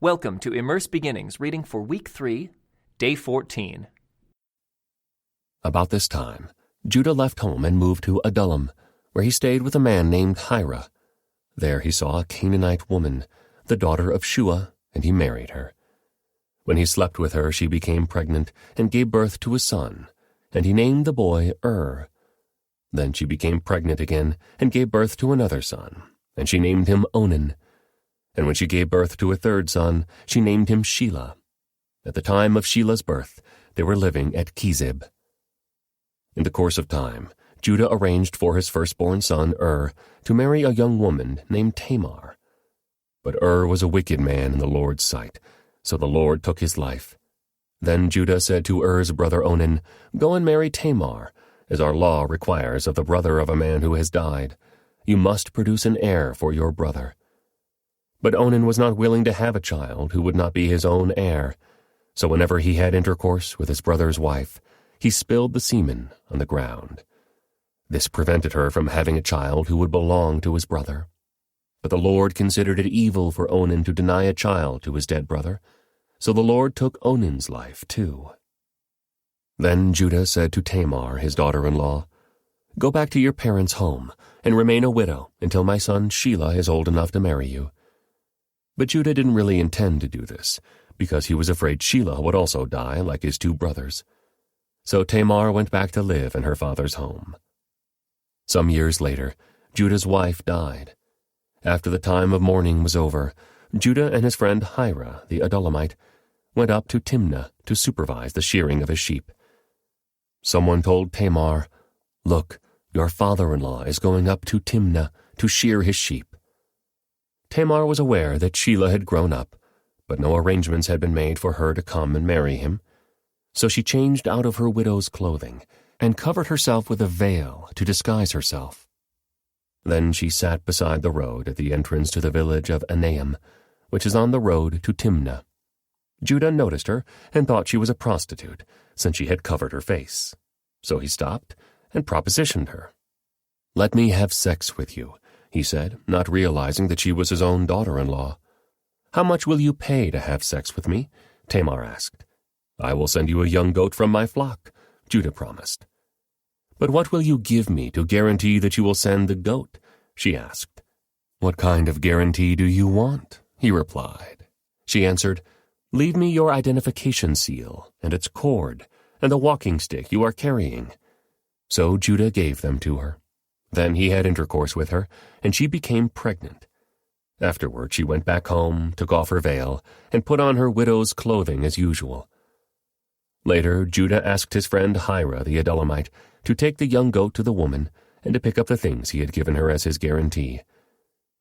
Welcome to Immerse Beginnings reading for Week 3, Day 14. About this time, Judah left home and moved to Adullam, where he stayed with a man named Hira. There he saw a Canaanite woman, the daughter of Shua, and he married her. When he slept with her, she became pregnant and gave birth to a son, and he named the boy Then she became pregnant again and gave birth to another son, and she named him Onan. And when she gave birth to a third son, she named him Shelah. At the time of Shelah's birth, they were living at Chezib. In the course of time, Judah arranged for his firstborn son, to marry a young woman named Tamar. But was a wicked man in the Lord's sight, so the Lord took his life. Then Judah said to Er's brother Onan, "Go and marry Tamar, as our law requires of the brother of a man who has died. You must produce an heir for your brother." But Onan was not willing to have a child who would not be his own heir. So whenever he had intercourse with his brother's wife, he spilled the semen on the ground. This prevented her from having a child who would belong to his brother. But the Lord considered it evil for Onan to deny a child to his dead brother, so the Lord took Onan's life too. Then Judah said to Tamar, his daughter-in-law, "Go back to your parents' home and remain a widow until my son Shelah is old enough to marry you." But Judah didn't really intend to do this, because he was afraid Shelah would also die like his two brothers. So Tamar went back to live in her father's home. Some years later, Judah's wife died. After the time of mourning was over, Judah and his friend Hira, the Adullamite, went up to Timnah to supervise the shearing of his sheep. Someone told Tamar, "Look, your father-in-law is going up to Timnah to shear his sheep." Tamar was aware that Shelah had grown up, but no arrangements had been made for her to come and marry him. So she changed out of her widow's clothing and covered herself with a veil to disguise herself. Then she sat beside the road at the entrance to the village of Anaim, which is on the road to Timnah. Judah noticed her and thought she was a prostitute, since she had covered her face. So he stopped and propositioned her. "Let me have sex with you," he said, not realizing that she was his own daughter-in-law. "How much will you pay to have sex with me?" Tamar asked. "I will send you a young goat from my flock," Judah promised. "But what will you give me to guarantee that you will send the goat?" she asked. "What kind of guarantee do you want?" he replied. She answered, "Leave me your identification seal and its cord and the walking stick you are carrying." So Judah gave them to her. Then he had intercourse with her, and she became pregnant. Afterward she went back home, took off her veil, and put on her widow's clothing as usual. Later Judah asked his friend Hira the Adullamite to take the young goat to the woman and to pick up the things he had given her as his guarantee.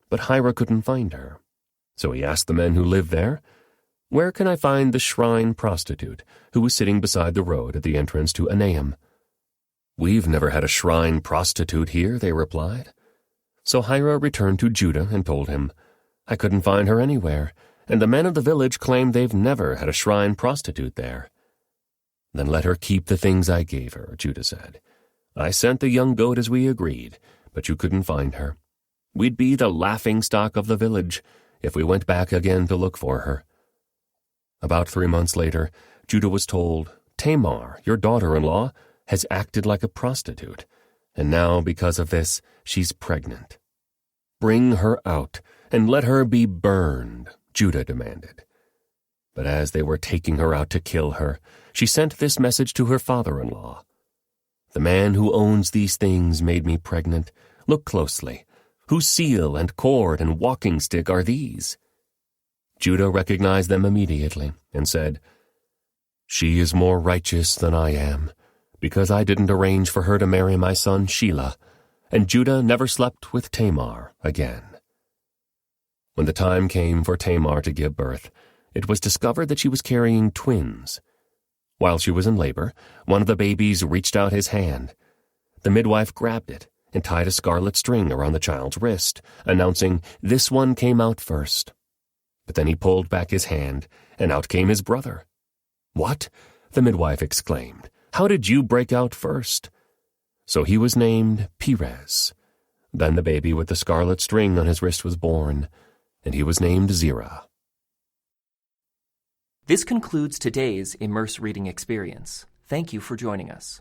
But Hira couldn't find her. So he asked the men who lived there, "Where can I find the shrine prostitute who was sitting beside the road at the entrance to Anaim?" "We've never had a shrine prostitute here," they replied. So Hira returned to Judah and told him, "I couldn't find her anywhere, and the men of the village claim they've never had a shrine prostitute there." "Then let her keep the things I gave her," Judah said. "I sent the young goat as we agreed, but you couldn't find her. We'd be the laughingstock of the village if we went back again to look for her." About 3 months later, Judah was told, "Tamar, your daughter-in-law, has acted like a prostitute, and now, because of this, she's pregnant." "Bring her out, and let her be burned," Judah demanded. But as they were taking her out to kill her, she sent this message to her father-in-law. "The man who owns these things made me pregnant. Look closely. Whose seal and cord and walking stick are these?" Judah recognized them immediately and said, "She is more righteous than I am, because I didn't arrange for her to marry my son Shelah," and Judah never slept with Tamar again. When the time came for Tamar to give birth, it was discovered that she was carrying twins. While she was in labor, one of the babies reached out his hand. The midwife grabbed it and tied a scarlet string around the child's wrist, announcing, "This one came out first." But then he pulled back his hand, and out came his brother. "What?" the midwife exclaimed. "How did you break out first?" So he was named Perez. Then the baby with the scarlet string on his wrist was born, and he was named Zerah. This concludes today's Immerse reading experience. Thank you for joining us.